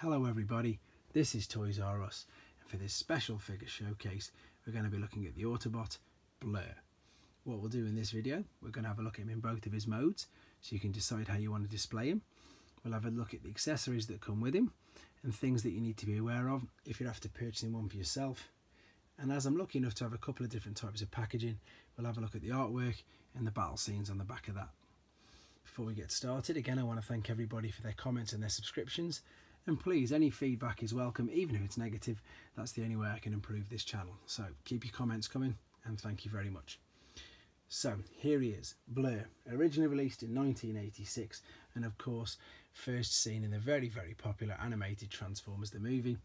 Hello everybody, this is Toys R Us, and for this special figure showcase we're going to be looking at the Autobot Blurr. What we'll do in this video, we're going to have a look at him in both of his modes so you can decide how you want to display him. We'll have a look at the accessories that come with him and things that you need to be aware of if you're after purchasing one for yourself. And as I'm lucky enough to have a couple of different types of packaging, we'll have a look at the artwork and the battle scenes on the back of that. Before we get started, again I want to thank everybody for their comments and their subscriptions. And please, any feedback is welcome, even if it's negative. That's the only way I can improve this channel. So keep your comments coming, and thank you very much. So here he is, Blurr, originally released in 1986, and of course first seen in the very, very popular animated Transformers the movie.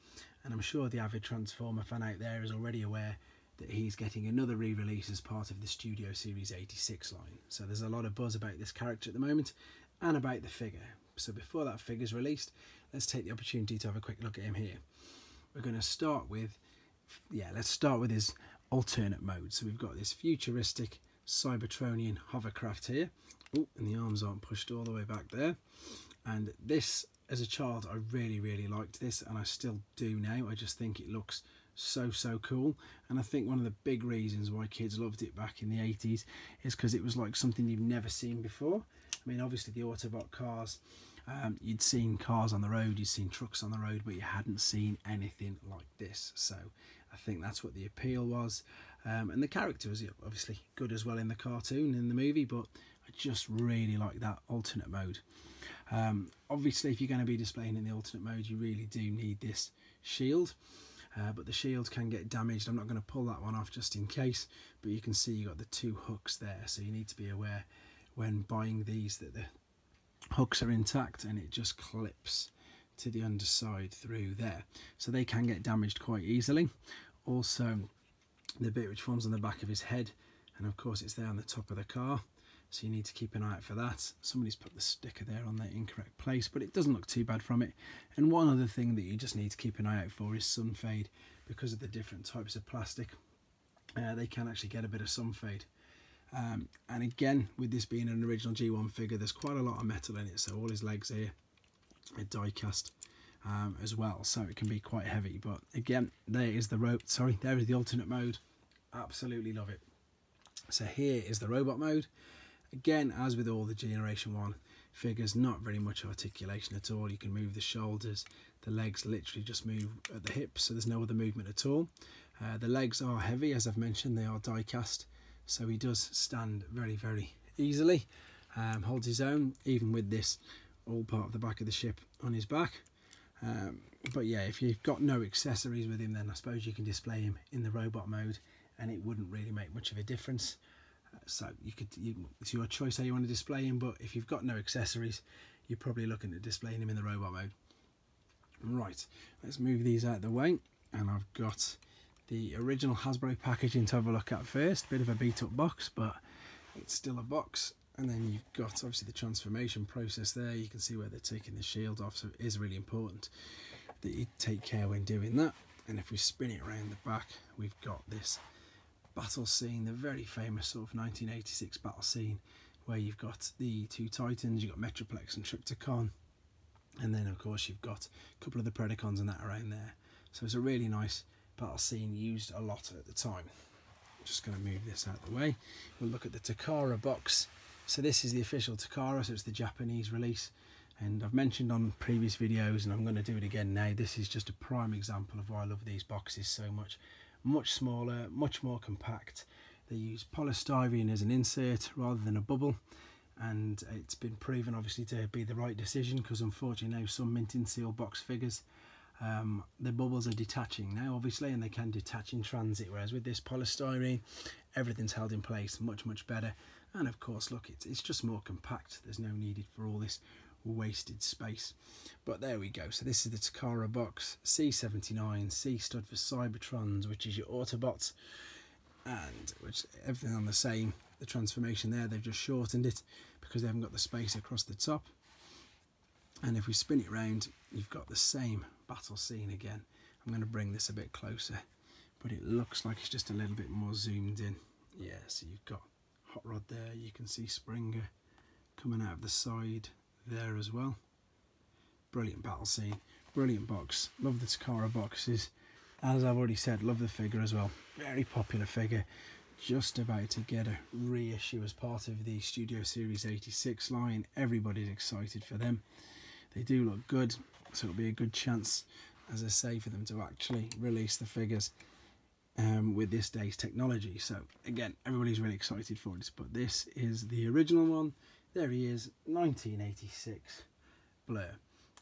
And I'm sure the avid Transformer fan out there is already aware that he's getting another re-release as part of the Studio Series 86 line. So there's a lot of buzz about this character at the moment, and about the figure. So before that figure's released, let's take the opportunity to have a quick look at him here. We're going to start with, let's start with his alternate mode. So we've got this futuristic Cybertronian hovercraft here. Oh, and the arms aren't pushed all the way back there. And this, as a child, I really liked this, and I still do now. I just think it looks so cool, and I think one of the big reasons why kids loved it back in the 80s is because it was like something you've never seen before. I mean, obviously the Autobot cars, you'd seen cars on the road, you'd seen trucks on the road, but you hadn't seen anything like this. So I think that's what the appeal was. And the character was obviously good as well in the cartoon, in the movie, but I just really like that alternate mode. Obviously, if you're going to be displaying in the alternate mode, you really do need this shield. But the shield can get damaged. I'm not going to pull that one off just in case, but you can see you got the two hooks there, so you need to be aware when buying these that the hooks are intact and it just clips to the underside through there, so they can get damaged quite easily. Also, the bit which forms on the back of his head, and of course it's there on the top of the car, so you need to keep an eye out for that. Somebody's put the sticker there on the incorrect place, but it doesn't look too bad from it. And one other thing that you just need to keep an eye out for is sun fade. Because of the different types of plastic, they can actually get a bit of sun fade. And again, with this being an original G1 figure, there's quite a lot of metal in it, so all his legs here are die cast as well, so it can be quite heavy. But again, there is the there is the alternate mode. Absolutely love it. So here is the robot mode. Again, as with all the Generation 1 figures, not very much articulation at all. You can move the shoulders, the legs literally just move at the hips, so there's no other movement at all. The legs are heavy, as I've mentioned, they are die cast, so he does stand very easily, holds his own, even with this all part of the back of the ship on his back. But yeah, if you've got no accessories with him, then I suppose you can display him in the robot mode and it wouldn't really make much of a difference. So it's your choice how you want to display him, but if you've got no accessories, you're probably looking at displaying him in the robot mode. Right, let's move these out of the way, and I've got the original Hasbro packaging to have a look at first. Bit of a beat up box, but it's still a box. And then you've got obviously the transformation process there. You can see where they're taking the shield off, so it is really important that you take care when doing that. And if we spin it around the back, we've got this battle scene, the very famous sort of 1986 battle scene where you've got the two Titans, you've got Metroplex and Trypticon, and then of course you've got a couple of the Predacons and that around there. So it's a really nice battle scene, used a lot at the time. I'm just going to move this out of the way. We'll look at the Takara box. So this is the official Takara, so it's the Japanese release, and I've mentioned on previous videos, and I'm going to do it again now, this is just a prime example of why I love these boxes so much. Much smaller, much more compact. They use polystyrene as an insert rather than a bubble, and it's been proven obviously to be the right decision, because unfortunately now some mint in seal box figures, the bubbles are detaching now obviously, and they can detach in transit, whereas with this polystyrene everything's held in place much better. And of course, look, it's just more compact. There's no need for all this wasted space. But there we go. So this is the Takara box. C79. C stood for Cybertrons, which is your Autobots, and which everything on the same. The transformation there, they've just shortened it because they haven't got the space across the top. And if we spin it round, you've got the same battle scene again. I'm going to bring this a bit closer, but it looks like it's just a little bit more zoomed in. Yeah, so you've got Hot Rod there, you can see Springer coming out of the side there as well. Brilliant battle scene. Brilliant box. Love the Takara boxes. As I've already said, love the figure as well. Very popular figure. Just about to get a reissue as part of the Studio Series 86 line. Everybody's excited for them. They do look good, so it'll be a good chance, as I say, for them to actually release the figures with this day's technology. So again, everybody's really excited for this, but this is the original one. There he is, 1986 Blurr.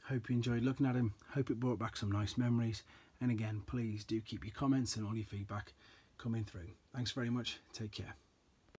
Hope you enjoyed looking at him. Hope it brought back some nice memories. And again, please do keep your comments and all your feedback coming through. Thanks very much. Take care.